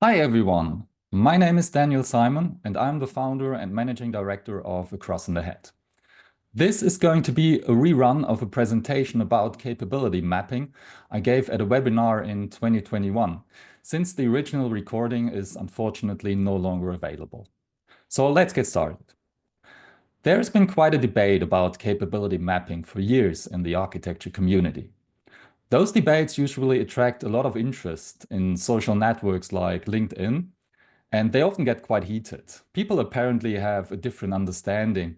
Hi everyone, my name is Daniel Simon and I'm the founder and managing director of Across in the Head. This is going to be a rerun of a presentation about capability mapping I gave at a webinar in 2021, since the original recording is unfortunately no longer available. So let's get started. There's been quite a debate about capability mapping for years in the architecture community. Those debates usually attract a lot of interest in social networks like LinkedIn, and they often get quite heated. People apparently have a different understanding,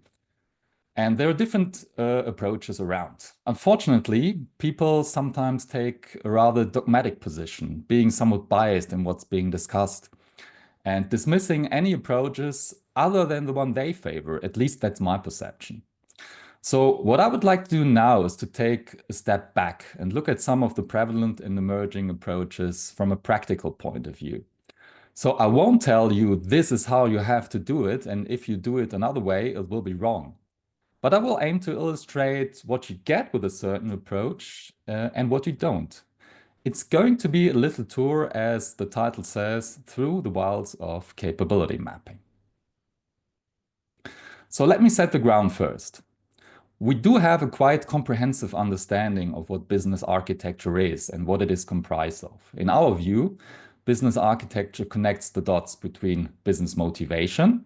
and there are different approaches around. Unfortunately, people sometimes take a rather dogmatic position, being somewhat biased in what's being discussed, and dismissing any approaches other than the one they favor. At least that's my perception. So what I would like to do now is to take a step back and look at some of the prevalent and emerging approaches from a practical point of view. So I won't tell you this is how you have to do it, and if you do it another way, it will be wrong. But I will aim to illustrate what you get with a certain approach and what you don't. It's going to be a little tour, as the title says, through the wilds of capability mapping. So let me set the ground first. We do have a quite comprehensive understanding of what business architecture is and what it is comprised of. In our view, business architecture connects the dots between business motivation,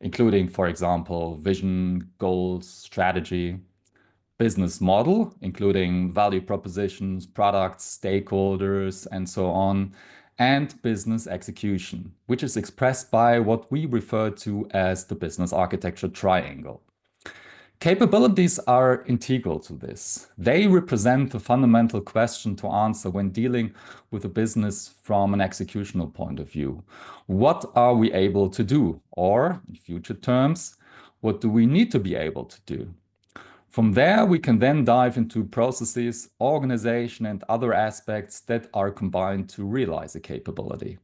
including, for example, vision, goals, strategy, business model, including value propositions, products, stakeholders, and so on, and business execution, which is expressed by what we refer to as the business architecture triangle. Capabilities are integral to this. They represent the fundamental question to answer when dealing with a business from an executional point of view. What are we able to do? Or, in future terms, what do we need to be able to do? From there, we can then dive into processes, organization, and other aspects that are combined to realize a capability.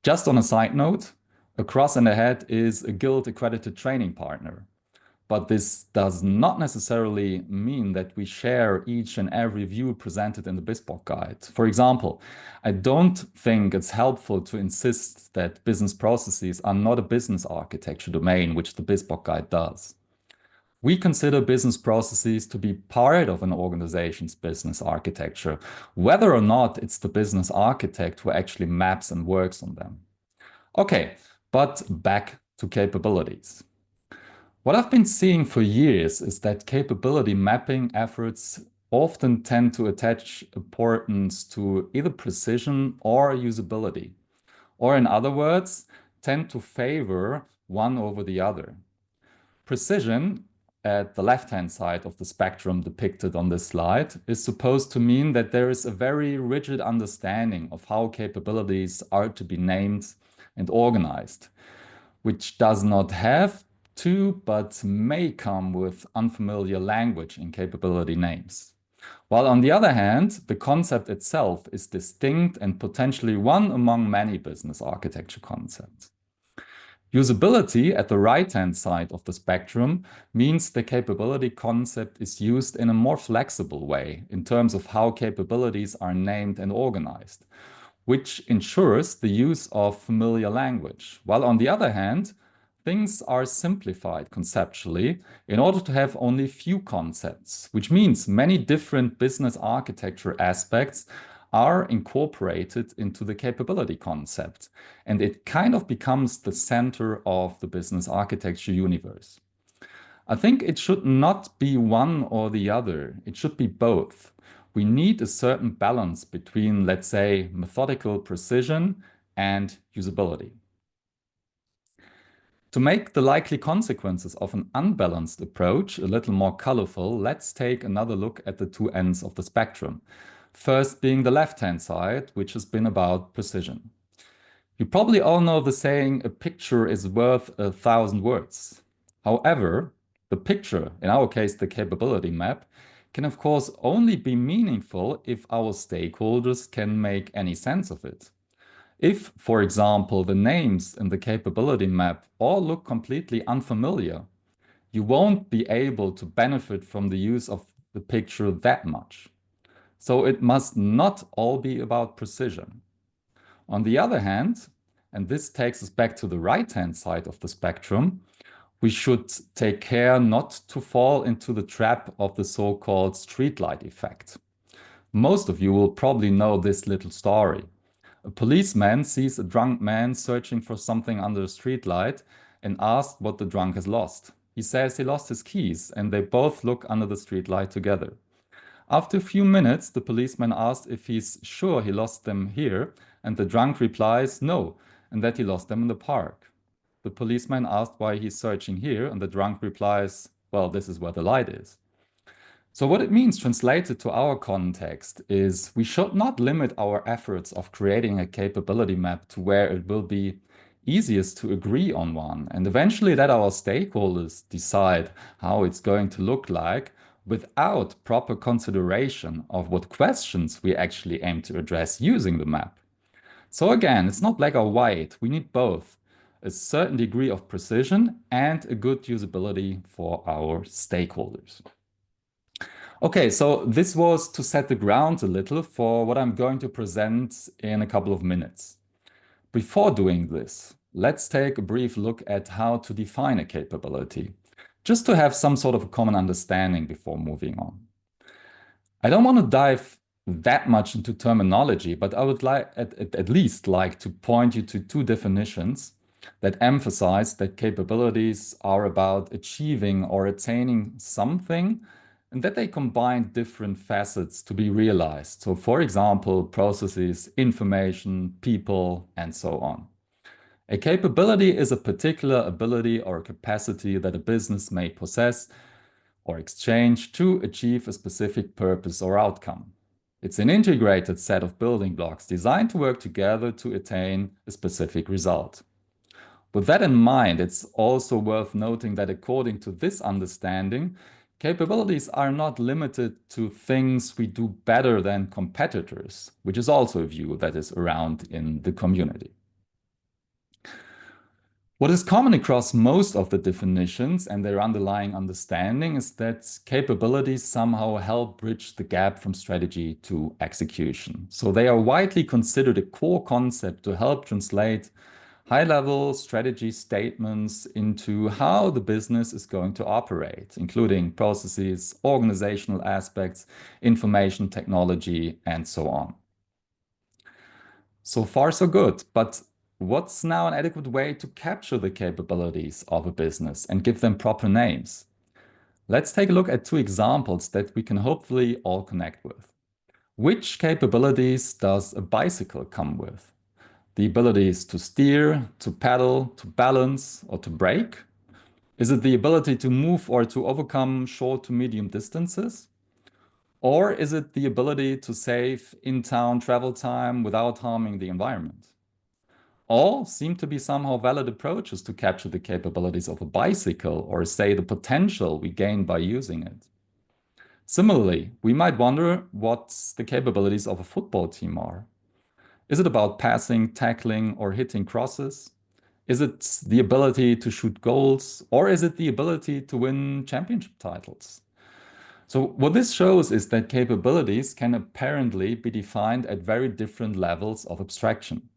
Just on a side note, Across and Ahead is a guild-accredited training partner. But this does not necessarily mean that we share each and every view presented in the BizBook guide. For example, I don't think it's helpful to insist that business processes are not a business architecture domain, which the BizBook guide does. We consider business processes to be part of an organization's business architecture, whether or not it's the business architect who actually maps and works on them. Okay, but back to capabilities. What I've been seeing for years is that capability mapping efforts often tend to attach importance to either precision or usability, or in other words, tend to favor one over the other. Precision, at the left-hand side of the spectrum depicted on this slide, is supposed to mean that there is a very rigid understanding of how capabilities are to be named and organized, which does not have to, but may come with unfamiliar language in capability names. While on the other hand, the concept itself is distinct and potentially one among many business architecture concepts. Usability at the right-hand side of the spectrum means the capability concept is used in a more flexible way in terms of how capabilities are named and organized, which ensures the use of familiar language. While on the other hand, things are simplified conceptually in order to have only few concepts, which means many different business architecture aspects are incorporated into the capability concept, and it kind of becomes the center of the business architecture universe. I think it should not be one or the other, it should be both. We need a certain balance between, let's say, methodical precision and usability. To make the likely consequences of an unbalanced approach a little more colorful, let's take another look at the two ends of the spectrum. First being the left-hand side, which has been about precision. You probably all know the saying, a picture is worth 1,000 words. However, the picture, in our case the capability map, can of course only be meaningful if our stakeholders can make any sense of it. If, for example, the names in the capability map all look completely unfamiliar, you won't be able to benefit from the use of the picture that much. So it must not all be about precision. On the other hand, and this takes us back to the right-hand side of the spectrum, we should take care not to fall into the trap of the so-called streetlight effect. Most of you will probably know this little story. A policeman sees a drunk man searching for something under a streetlight and asks what the drunk has lost. He says he lost his keys, and they both look under the streetlight together. After a few minutes, the policeman asks if he's sure he lost them here, and the drunk replies no, and that he lost them in the park. The policeman asks why he's searching here, and the drunk replies, well, this is where the light is. So what it means translated to our context is we should not limit our efforts of creating a capability map to where it will be easiest to agree on one, and eventually let our stakeholders decide how it's going to look like without proper consideration of what questions we actually aim to address using the map. So again, it's not black or white. We need both a certain degree of precision and a good usability for our stakeholders. Okay, so this was to set the ground a little for what I'm going to present in a couple of minutes. Before doing this, let's take a brief look at how to define a capability, just to have some sort of a common understanding before moving on. I don't want to dive that much into terminology, but I would at least like to point you to two definitions that emphasize that capabilities are about achieving or attaining something and that they combine different facets to be realized. So for example, processes, information, people, and so on. A capability is a particular ability or capacity that a business may possess or exchange to achieve a specific purpose or outcome. It's an integrated set of building blocks designed to work together to attain a specific result. With that in mind, it's also worth noting that according to this understanding, capabilities are not limited to things we do better than competitors, which is also a view that is around in the community. What is common across most of the definitions and their underlying understanding is that capabilities somehow help bridge the gap from strategy to execution. So they are widely considered a core concept to help translate high-level strategy statements into how the business is going to operate, including processes, organizational aspects, information technology, and so on. So far, so good. But what's now an adequate way to capture the capabilities of a business and give them proper names? Let's take a look at two examples that we can hopefully all connect with. Which capabilities does a bicycle come with? The abilities to steer, to pedal, to balance, or to brake? Is it the ability to move or to overcome short to medium distances? Or is it the ability to save in-town travel time without harming the environment? All seem to be somehow valid approaches to capture the capabilities of a bicycle or say the potential we gain by using it. Similarly, we might wonder what the capabilities of a football team are. Is it about passing, tackling, or hitting crosses? Is it the ability to shoot goals, or is it the ability to win championship titles? So what this shows is that capabilities can apparently be defined at very different levels of abstraction.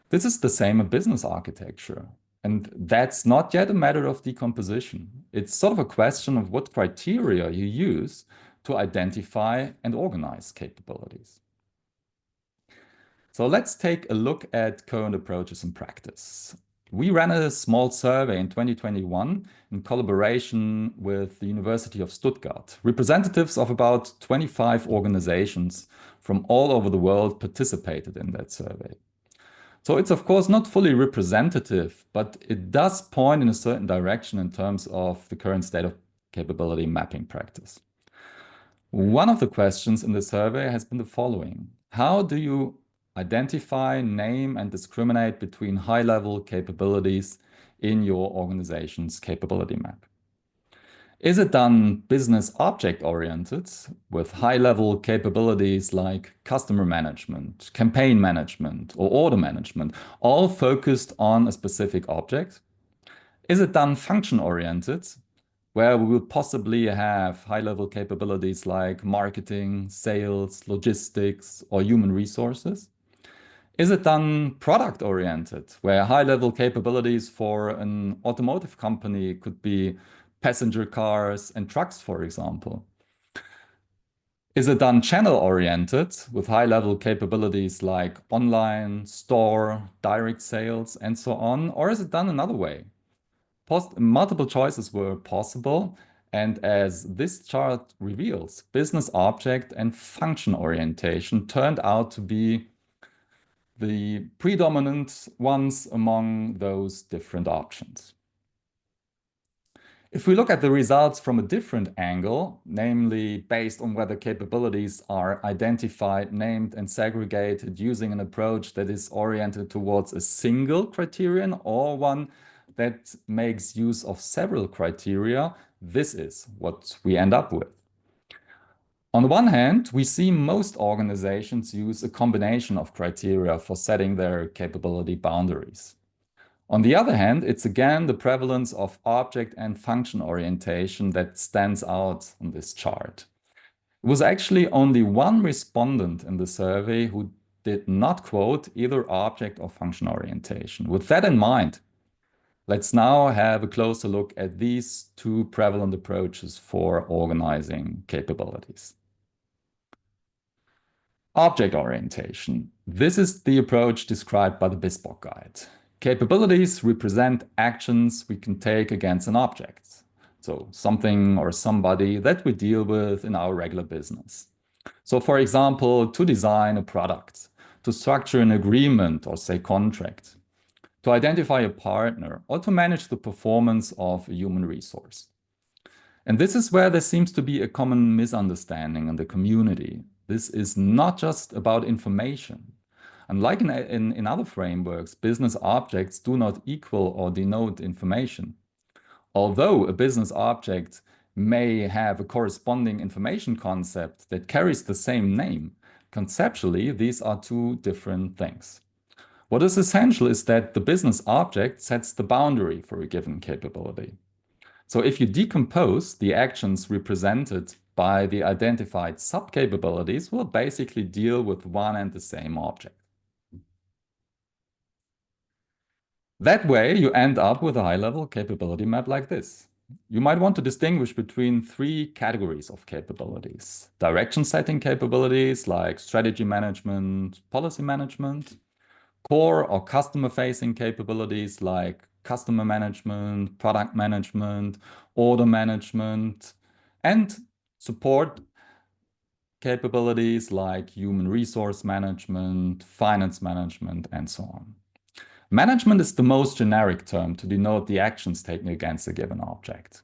This is the same in business architecture. And that's not yet a matter of decomposition. It's sort of a question of what criteria you use to identify and organize capabilities. So let's take a look at current approaches in practice. We ran a small survey in 2021 in collaboration with the University of Stuttgart. Representatives of about 25 organizations from all over the world participated in that survey. So it's of course not fully representative, but it does point in a certain direction in terms of the current state of capability mapping practice. One of the questions in the survey has been the following. How do you identify, name, and discriminate between high-level capabilities in your organization's capability map? Is it done business object-oriented with high-level capabilities like customer management, campaign management, or order management, all focused on a specific object? Is it done function-oriented, where we will possibly have high-level capabilities like marketing, sales, logistics, or human resources? Is it done product oriented, where high-level capabilities for an automotive company could be passenger cars and trucks, for example? Is it done channel oriented with high-level capabilities like online, store, direct sales, and so on? Or is it done another way? Multiple choices were possible, and as this chart reveals, business object and function orientation turned out to be the predominant ones among those different options. If we look at the results from a different angle, namely based on whether capabilities are identified, named, and segregated using an approach that is oriented towards a single criterion or one that makes use of several criteria, this is what we end up with. On the one hand, we see most organizations use a combination of criteria for setting their capability boundaries. On the other hand, it's again the prevalence of object and function orientation that stands out on this chart. It was actually only one respondent in the survey who did not quote either object or function orientation. With that in mind, let's now have a closer look at these two prevalent approaches for organizing capabilities. Object orientation. This is the approach described by the BISPOC guide. Capabilities represent actions we can take against an object. So something or somebody that we deal with in our regular business. So for example, to design a product, to structure an agreement or say contract, to identify a partner, or to manage the performance of a human resource. And this is where there seems to be a common misunderstanding in the community. This is not just about information. Unlike in other frameworks, business objects do not equal or denote information. Although a business object may have a corresponding information concept that carries the same name, conceptually, these are two different things. What is essential is that the business object sets the boundary for a given capability. So if you decompose the actions represented by the identified subcapabilities, will basically deal with one and the same object. That way, you end up with a high-level capability map like this. You might want to distinguish between three categories of capabilities. Direction-setting capabilities like strategy management, policy management, core or customer-facing capabilities like customer management, product management, order management, and support capabilities like human resource management, finance management, and so on. Management is the most generic term to denote the actions taken against a given object.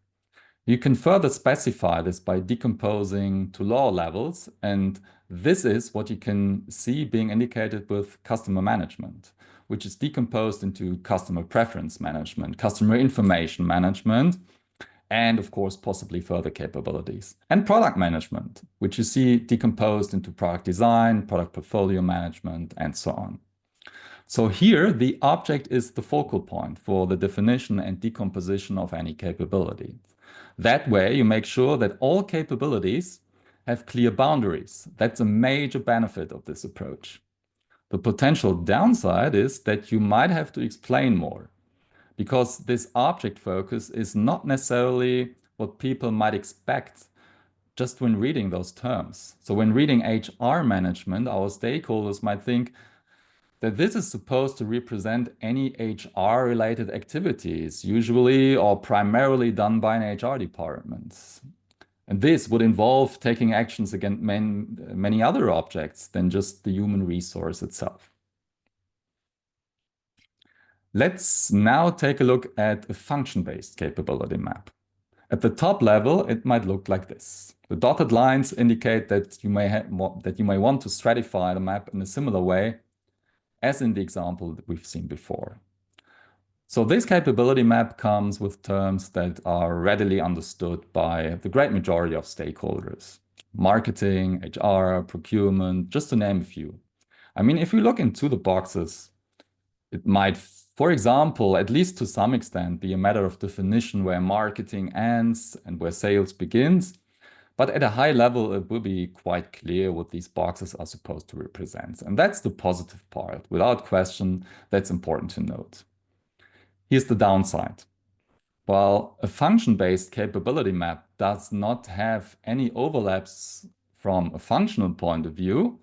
You can further specify this by decomposing to lower levels, and this is what you can see being indicated with customer management, which is decomposed into customer preference management, customer information management, and of course, possibly further capabilities. And product management, which you see decomposed into product design, product portfolio management, and so on. So here, the object is the focal point for the definition and decomposition of any capability. That way, you make sure that all capabilities have clear boundaries. That's a major benefit of this approach. The potential downside is that you might have to explain more, because this object focus is not necessarily what people might expect just when reading those terms. So when reading HR management, our stakeholders might think that this is supposed to represent any HR-related activities, usually or primarily done by an HR department. And this would involve taking actions against many other objects than just the human resource itself. Let's now take a look at a function-based capability map. At the top level, it might look like this. The dotted lines indicate that you may want to stratify the map in a similar way as in the example that we've seen before. So this capability map comes with terms that are readily understood by the great majority of stakeholders. Marketing, HR, procurement, just to name a few. I mean, if we look into the boxes, it might, for example, at least to some extent, be a matter of definition where marketing ends and where sales begins. But at a high level, it will be quite clear what these boxes are supposed to represent. And that's the positive part. Without question, that's important to note. Here's the downside. While a function-based capability map does not have any overlaps from a functional point of view,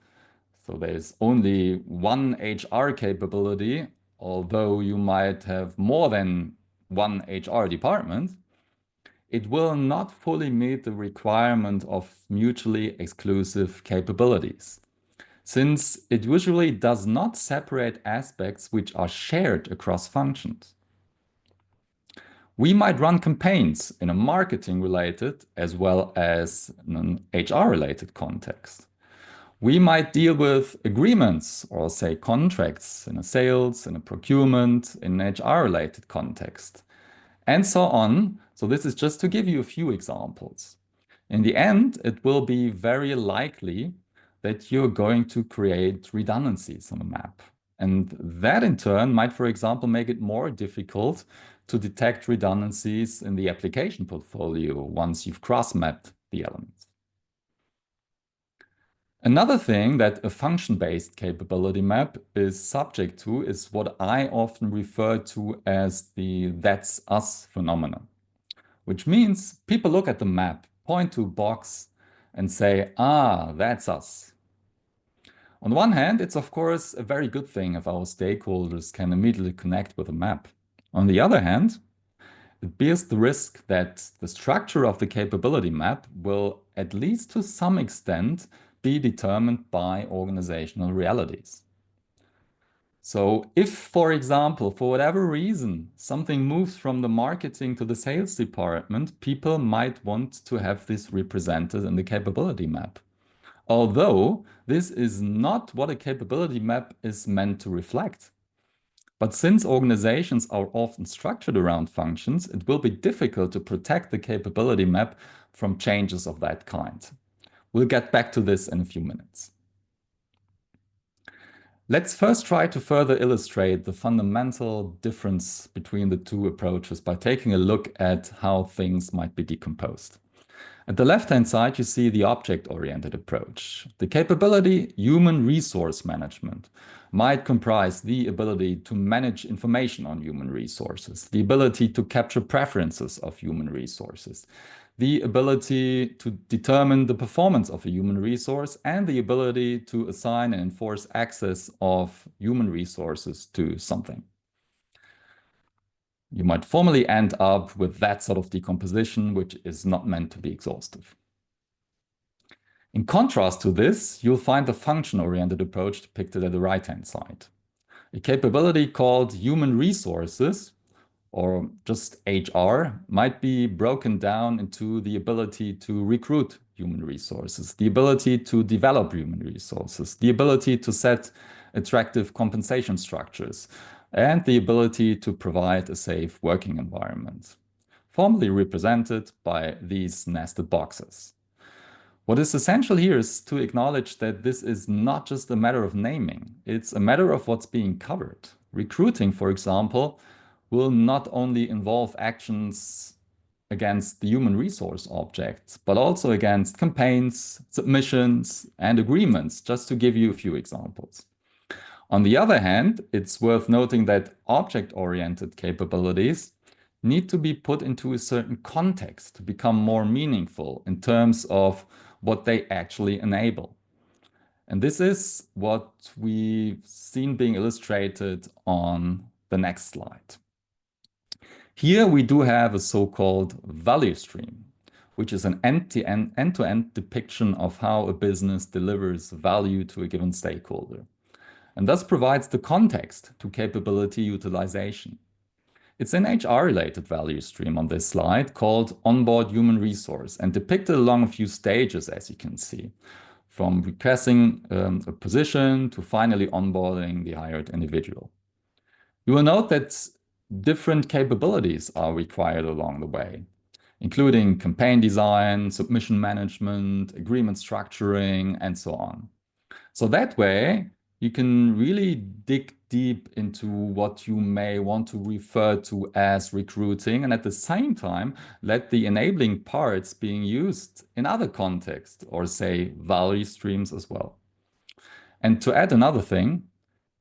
so there's only one HR capability, although you might have more than one HR department, it will not fully meet the requirement of mutually exclusive capabilities, since it usually does not separate aspects which are shared across functions. We might run campaigns in a marketing-related as well as an HR-related context. We might deal with agreements or say contracts in a sales, in a procurement, in an HR-related context, and so on. So this is just to give you a few examples. In the end, it will be very likely that you're going to create redundancies on a map. And that in turn might, for example, make it more difficult to detect redundancies in the application portfolio once you've cross-mapped the elements. Another thing that a function-based capability map is subject to is what I often refer to as the "that's us" phenomenon, which means people look at the map, point to a box, and say, ah, that's us. On the one hand, it's of course a very good thing if our stakeholders can immediately connect with a map. On the other hand, it bears the risk that the structure of the capability map will, at least to some extent, be determined by organizational realities. So if, for example, for whatever reason, something moves from the marketing to the sales department, people might want to have this represented in the capability map. Although this is not what a capability map is meant to reflect. But since organizations are often structured around functions, it will be difficult to protect the capability map from changes of that kind. We'll get back to this in a few minutes. Let's first try to further illustrate the fundamental difference between the two approaches by taking a look at how things might be decomposed. At the left-hand side, you see the object-oriented approach. The capability human resource management might comprise the ability to manage information on human resources, the ability to capture preferences of human resources, the ability to determine the performance of a human resource, and the ability to assign and enforce access of human resources to something. You might formally end up with that sort of decomposition, which is not meant to be exhaustive. In contrast to this, you'll find the function-oriented approach depicted at the right-hand side. A capability called human resources, or just HR, might be broken down into the ability to recruit human resources, the ability to develop human resources, the ability to set attractive compensation structures, and the ability to provide a safe working environment, formally represented by these nested boxes. What is essential here is to acknowledge that this is not just a matter of naming, it's a matter of what's being covered. Recruiting, for example, will not only involve actions against the human resource objects, but also against campaigns, submissions, and agreements, just to give you a few examples. On the other hand, it's worth noting that object-oriented capabilities need to be put into a certain context to become more meaningful in terms of what they actually enable. And this is what we've seen being illustrated on the next slide. Here we do have a so-called value stream, which is an end-to-end depiction of how a business delivers value to a given stakeholder, and thus provides the context to capability utilization. It's an HR-related value stream on this slide called onboard human resource and depicted along a few stages, as you can see, from requesting a position to finally onboarding the hired individual. You will note that different capabilities are required along the way, including campaign design, submission management, agreement structuring, and so on. So that way, you can really dig deep into what you may want to refer to as recruiting, and at the same time, let the enabling parts being used in other contexts, or say value streams as well. And to add another thing,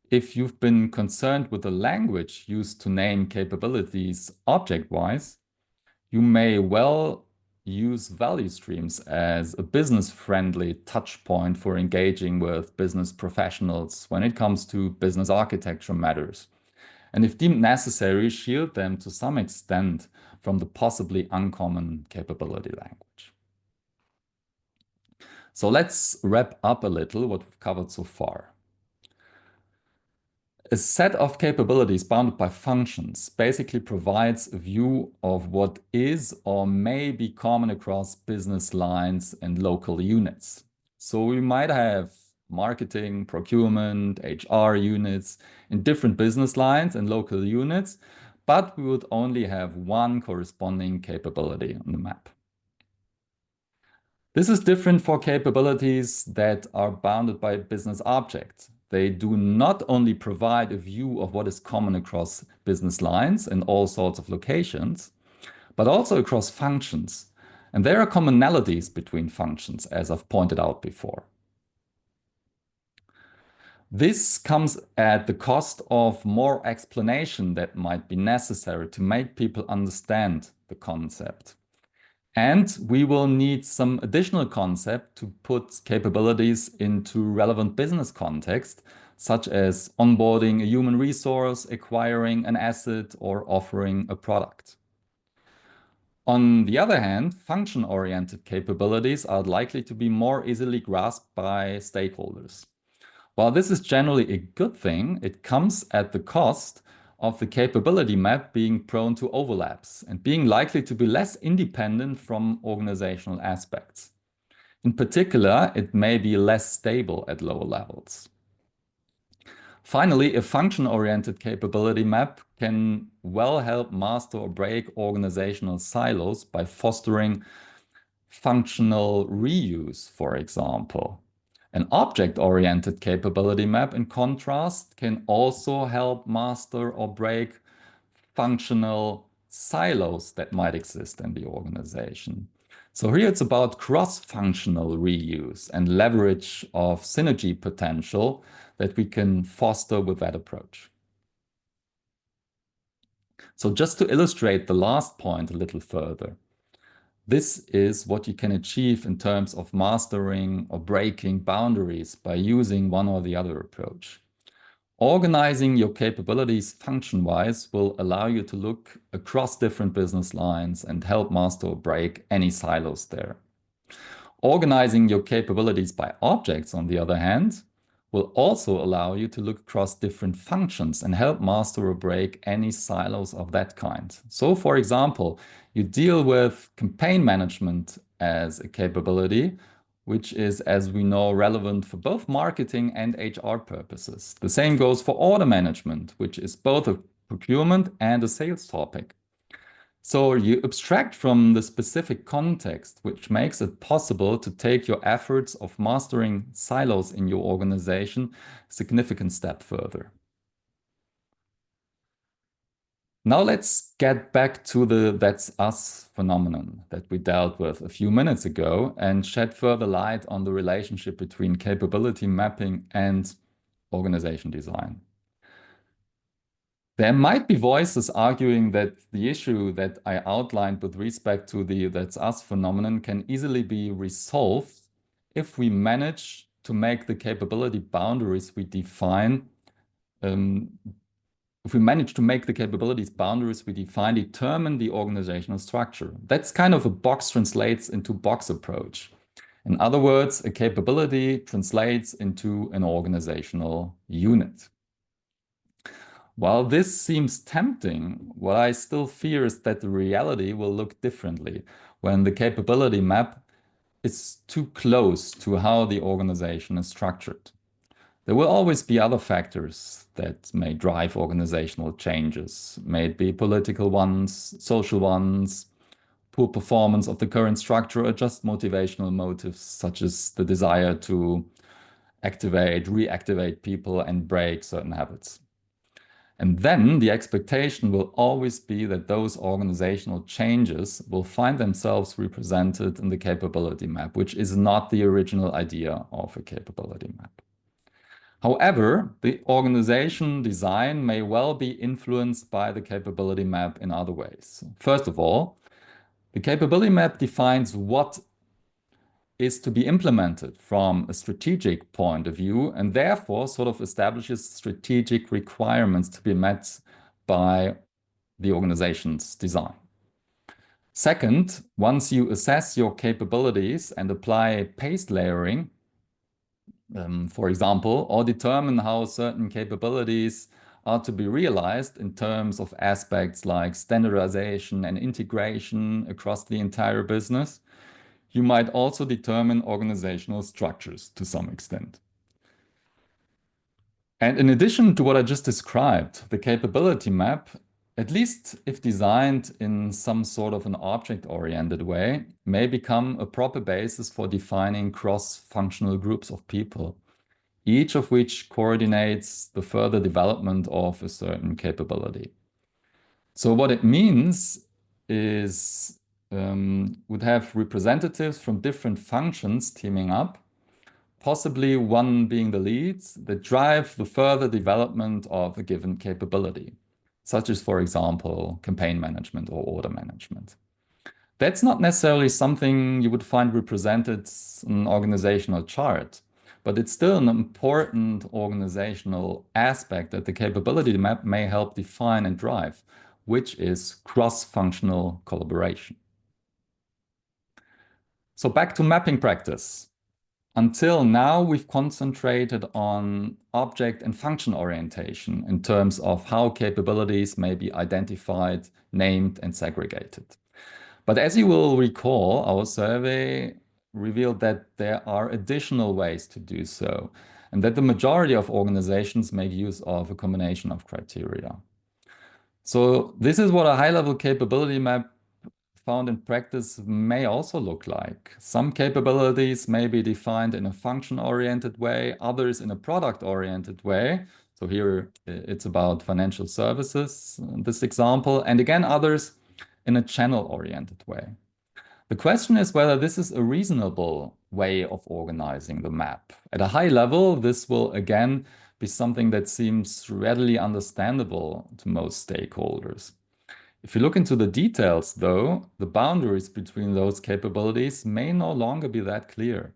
if you've been concerned with the language used to name capabilities object-wise, you may well use value streams as a business-friendly touch point for engaging with business professionals when it comes to business architecture matters. And if deemed necessary, shield them to some extent from the possibly uncommon capability language. So let's wrap up a little what we've covered so far. A set of capabilities bounded by functions basically provides a view of what is or may be common across business lines and local units. So we might have marketing, procurement, HR units in different business lines and local units, but we would only have one corresponding capability on the map. This is different for capabilities that are bounded by business objects. They do not only provide a view of what is common across business lines and all sorts of locations, but also across functions. And there are commonalities between functions, as I've pointed out before. This comes at the cost of more explanation that might be necessary to make people understand the concept. And we will need some additional concept to put capabilities into relevant business context, such as onboarding a human resource, acquiring an asset, or offering a product. On the other hand, function-oriented capabilities are likely to be more easily grasped by stakeholders. While this is generally a good thing, it comes at the cost of the capability map being prone to overlaps and being likely to be less independent from organizational aspects. In particular, it may be less stable at lower levels. Finally, a function-oriented capability map can well help master or break organizational silos by fostering functional reuse, for example. An object-oriented capability map, in contrast, can also help master or break functional silos that might exist in the organization. So here it's about cross-functional reuse and leverage of synergy potential that we can foster with that approach. So just to illustrate the last point a little further, this is what you can achieve in terms of mastering or breaking boundaries by using one or the other approach. Organizing your capabilities function-wise will allow you to look across different business lines and help master or break any silos there. Organizing your capabilities by objects, on the other hand, will also allow you to look across different functions and help master or break any silos of that kind. So, for example, you deal with campaign management as a capability, which is, as we know, relevant for both marketing and HR purposes. The same goes for order management, which is both a procurement and a sales topic. So you abstract from the specific context, which makes it possible to take your efforts of mastering silos in your organization a significant step further. Now let's get back to the "that's us" phenomenon that we dealt with a few minutes ago and shed further light on the relationship between capability mapping and organization design. There might be voices arguing that the issue that I outlined with respect to the "that's us" phenomenon can easily be resolved if we manage to make the capability boundaries we define determine the organizational structure. That's kind of a box translates into box approach. In other words, a capability translates into an organizational unit. While this seems tempting, what I still fear is that the reality will look differently when the capability map is too close to how the organization is structured. There will always be other factors that may drive organizational changes, may it be political ones, social ones, poor performance of the current structure, or just motivational motives such as the desire to activate, reactivate people, and break certain habits. And then the expectation will always be that those organizational changes will find themselves represented in the capability map, which is not the original idea of a capability map. However, the organization design may well be influenced by the capability map in other ways. First of all, the capability map defines what is to be implemented from a strategic point of view, and therefore sort of establishes strategic requirements to be met by the organization's design. Second, once you assess your capabilities and apply paste layering, for example, or determine how certain capabilities are to be realized in terms of aspects like standardization and integration across the entire business, you might also determine organizational structures to some extent. And in addition to what I just described, the capability map, at least if designed in some sort of an object-oriented way, may become a proper basis for defining cross-functional groups of people, each of which coordinates the further development of a certain capability. So what it means is would have representatives from different functions teaming up, possibly one being the leads that drive the further development of a given capability, such as, for example, campaign management or order management. That's not necessarily something you would find represented in an organizational chart, but it's still an important organizational aspect that the capability map may help define and drive, which is cross-functional collaboration. So back to mapping practice. Until now, we've concentrated on object and function orientation in terms of how capabilities may be identified, named, and segregated. But as you will recall, our survey revealed that there are additional ways to do so, and that the majority of organizations make use of a combination of criteria. So this is what a high-level capability map found in practice may also look like. Some capabilities may be defined in a function-oriented way, others in a product-oriented way. So here it's about financial services, in this example, and again, others in a channel-oriented way. The question is whether this is a reasonable way of organizing the map. At a high level, this will again be something that seems readily understandable to most stakeholders. If you look into the details, though, the boundaries between those capabilities may no longer be that clear.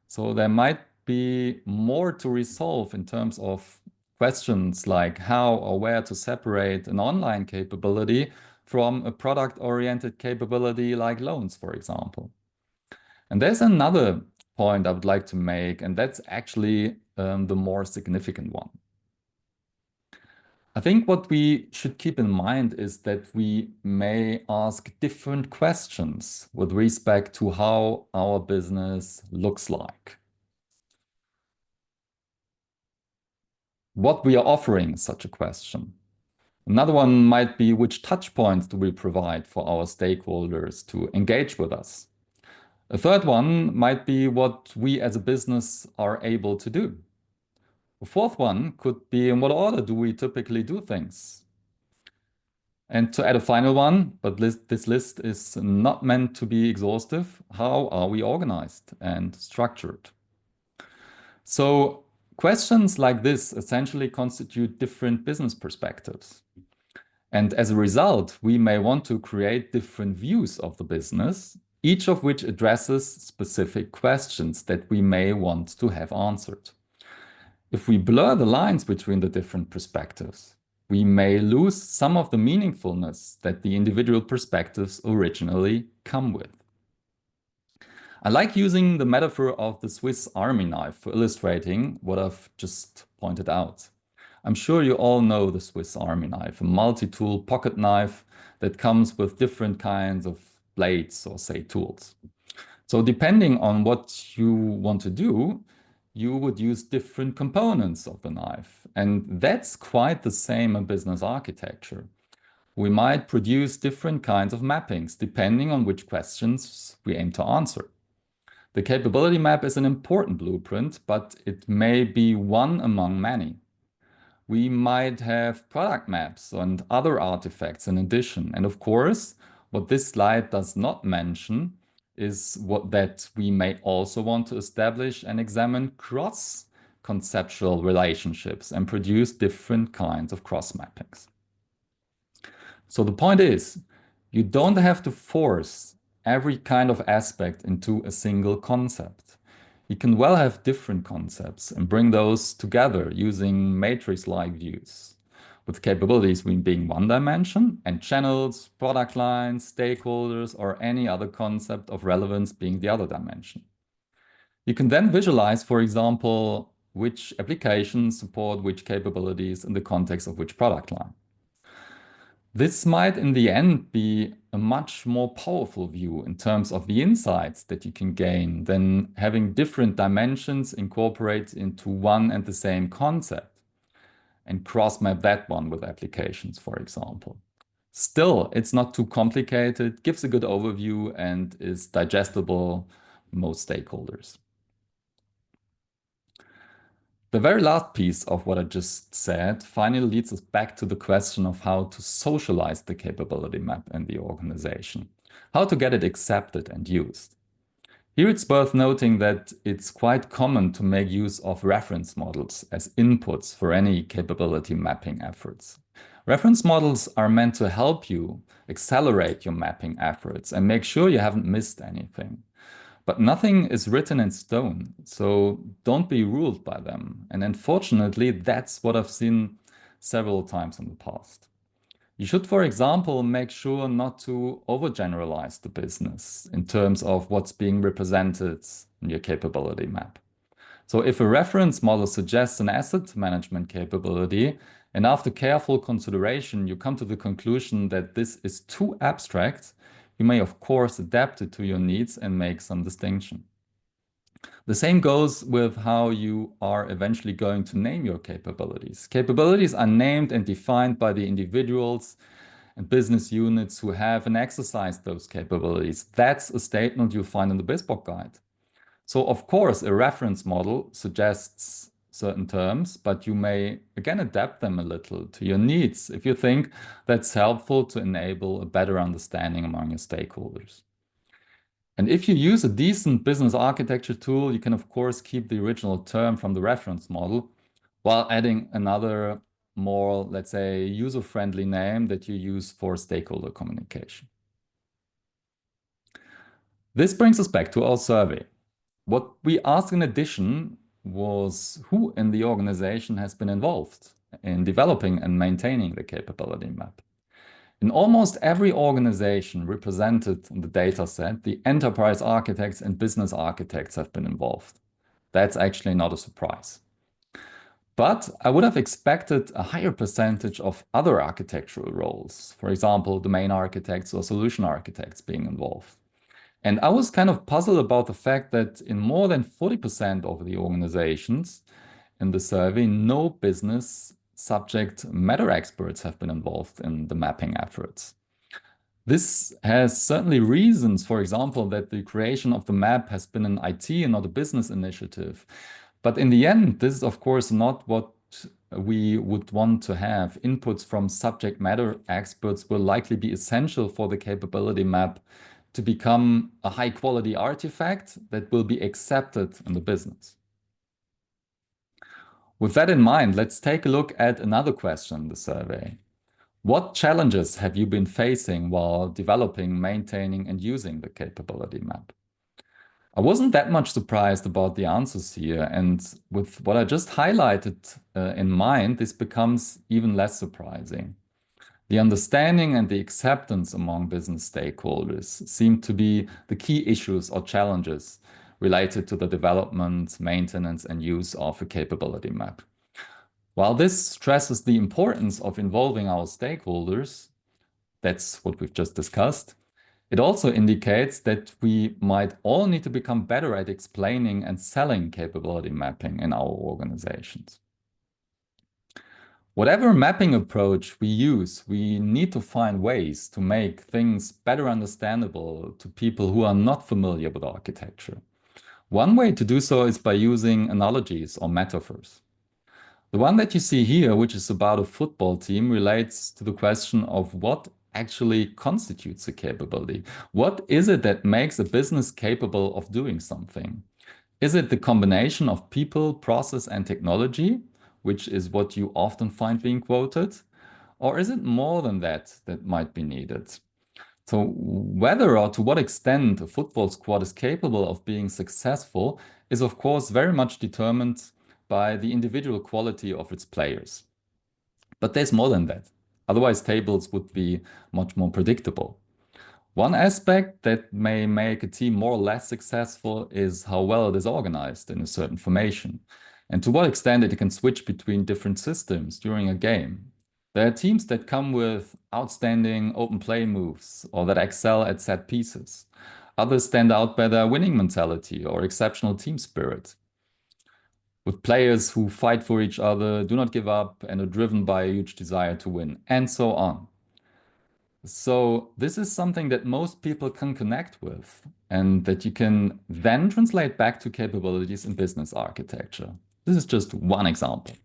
So there might be more to resolve in terms of questions like how or where to separate an online capability from a product-oriented capability like loans, for example. And there's another point I would like to make, and that's actually the more significant one. I think what we should keep in mind is that we may ask different questions with respect to how our business looks like. What we are offering is such a question. Another one might be which touch points do we provide for our stakeholders to engage with us. A third one might be what we as a business are able to do. A fourth one could be in what order do we typically do things? And to add a final one, but this list is not meant to be exhaustive, how are we organized and structured? So questions like this essentially constitute different business perspectives. And as a result, we may want to create different views of the business, each of which addresses specific questions that we may want to have answered. If we blur the lines between the different perspectives, we may lose some of the meaningfulness that the individual perspectives originally come with. I like using the metaphor of the Swiss Army knife for illustrating what I've just pointed out. I'm sure you all know the Swiss Army knife, a multi-tool pocket knife that comes with different kinds of blades or say tools. So depending on what you want to do, you would use different components of the knife. And that's quite the same in business architecture. We might produce different kinds of mappings depending on which questions we aim to answer. The capability map is an important blueprint, but it may be one among many. We might have product maps and other artifacts in addition. And of course, what this slide does not mention is that we may also want to establish and examine cross-conceptual relationships and produce different kinds of cross-mappings. So the point is, you don't have to force every kind of aspect into a single concept. You can well have different concepts and bring those together using matrix-like views, with capabilities being one dimension and channels, product lines, stakeholders, or any other concept of relevance being the other dimension. You can then visualize, for example, which applications support which capabilities in the context of which product line. This might in the end be a much more powerful view in terms of the insights that you can gain than having different dimensions incorporated into one and the same concept and cross-map that one with applications, for example. Still, it's not too complicated, gives a good overview, and is digestible for most stakeholders. The very last piece of what I just said finally leads us back to the question of how to socialize the capability map in the organization, how to get it accepted and used. Here it's worth noting that it's quite common to make use of reference models as inputs for any capability mapping efforts. Reference models are meant to help you accelerate your mapping efforts and make sure you haven't missed anything. But nothing is written in stone, so don't be ruled by them. And unfortunately, that's what I've seen several times in the past. You should, for example, make sure not to overgeneralize the business in terms of what's being represented in your capability map. So if a reference model suggests an asset management capability, and after careful consideration, you come to the conclusion that this is too abstract, you may, of course, adapt it to your needs and make some distinction. The same goes with how you are eventually going to name your capabilities. Capabilities are named and defined by the individuals and business units who have and exercise those capabilities. That's a statement you'll find in the BizBook guide. So, of course, a reference model suggests certain terms, but you may, again, adapt them a little to your needs if you think that's helpful to enable a better understanding among your stakeholders. And if you use a decent business architecture tool, you can, of course, keep the original term from the reference model while adding another more, let's say, user-friendly name that you use for stakeholder communication. This brings us back to our survey. What we asked in addition was who in the organization has been involved in developing and maintaining the capability map. In almost every organization represented in the data set, the enterprise architects and business architects have been involved. That's actually not a surprise. But I would have expected a higher percentage of other architectural roles, for example, domain architects or solution architects being involved. And I was kind of puzzled about the fact that in more than 40% of the organizations in the survey, no business subject matter experts have been involved in the mapping efforts. This has certainly reasons, for example, that the creation of the map has been an IT and not a business initiative. But in the end, this is, of course, not what we would want to have. Inputs from subject matter experts will likely be essential for the capability map to become a high quality artifact that will be accepted in the business. With that in mind, let's take a look at another question in the survey. What challenges have you been facing while developing, maintaining, and using the capability map? I wasn't that much surprised about the answers here, and with what I just highlighted in mind, this becomes even less surprising. The understanding and the acceptance among business stakeholders seem to be the key issues or challenges related to the development, maintenance, and use of a capability map. While this stresses the importance of involving our stakeholders, that's what we've just discussed, it also indicates that we might all need to become better at explaining and selling capability mapping in our organizations. Whatever mapping approach we use, we need to find ways to make things better understandable to people who are not familiar with architecture. One way to do so is by using analogies or metaphors. The one that you see here, which is about a football team, relates to the question of what actually constitutes a capability. What is it that makes a business capable of doing something? Is it the combination of people, process, and technology, which is what you often find being quoted? Or is it more than that that might be needed? So, whether or to what extent a football squad is capable of being successful is, of course, very much determined by the individual quality of its players. But there's more than that. Otherwise, tables would be much more predictable. One aspect that may make a team more or less successful is how well it is organized in a certain formation, and to what extent it can switch between different systems during a game. There are teams that come with outstanding open play moves or that excel at set pieces. Others stand out by their winning mentality or exceptional team spirit, with players who fight for each other, do not give up, and are driven by a huge desire to win, and so on. So this is something that most people can connect with and that you can then translate back to capabilities in business architecture. This is just one example.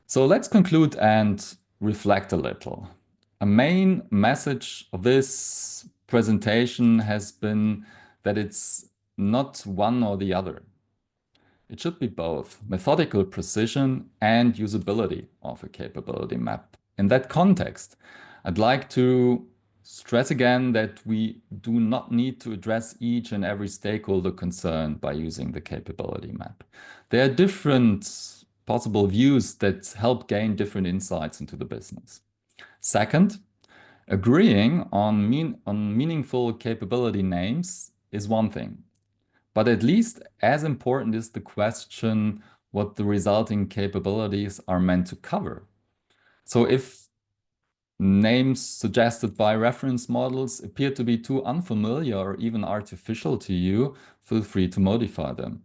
So let's conclude and reflect a little. A main message of this presentation has been that it's not one or the other. It should be both methodical precision and usability of a capability map. In that context, I'd like to stress again that we do not need to address each and every stakeholder concerned by using the capability map. There are different possible views that help gain different insights into the business. Second, agreeing on meaningful capability names is one thing. But at least as important is the question what the resulting capabilities are meant to cover. So if names suggested by reference models appear to be too unfamiliar or even artificial to you, feel free to modify them.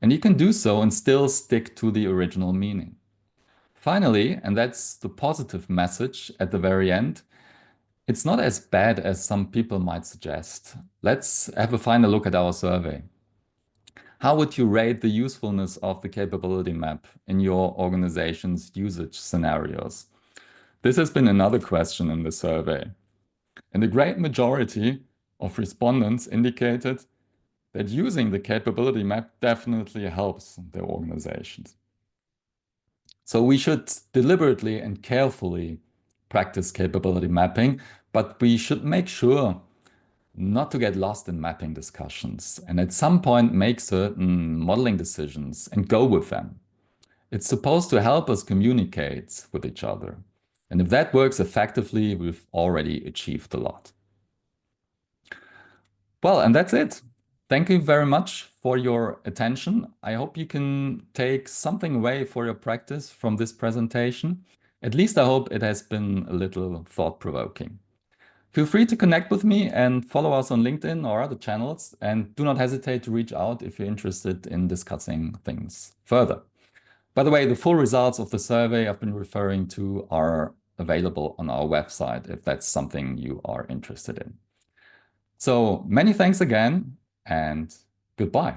And you can do so and still stick to the original meaning. Finally, and that's the positive message at the very end, it's not as bad as some people might suggest. Let's have a final look at our survey. How would you rate the usefulness of the capability map in your organization's usage scenarios? This has been another question in the survey. And the great majority of respondents indicated that using the capability map definitely helps their organizations. So we should deliberately and carefully practice capability mapping, but we should make sure not to get lost in mapping discussions and at some point make certain modeling decisions and go with them. It's supposed to help us communicate with each other. And if that works effectively, we've already achieved a lot. Well, and that's it. Thank you very much for your attention. I hope you can take something away for your practice from this presentation. At least I hope it has been a little thought-provoking. Feel free to connect with me and follow us on LinkedIn or other channels, and do not hesitate to reach out if you're interested in discussing things further. By the way, the full results of the survey I've been referring to are available on our website if that's something you are interested in. So many thanks again, and goodbye.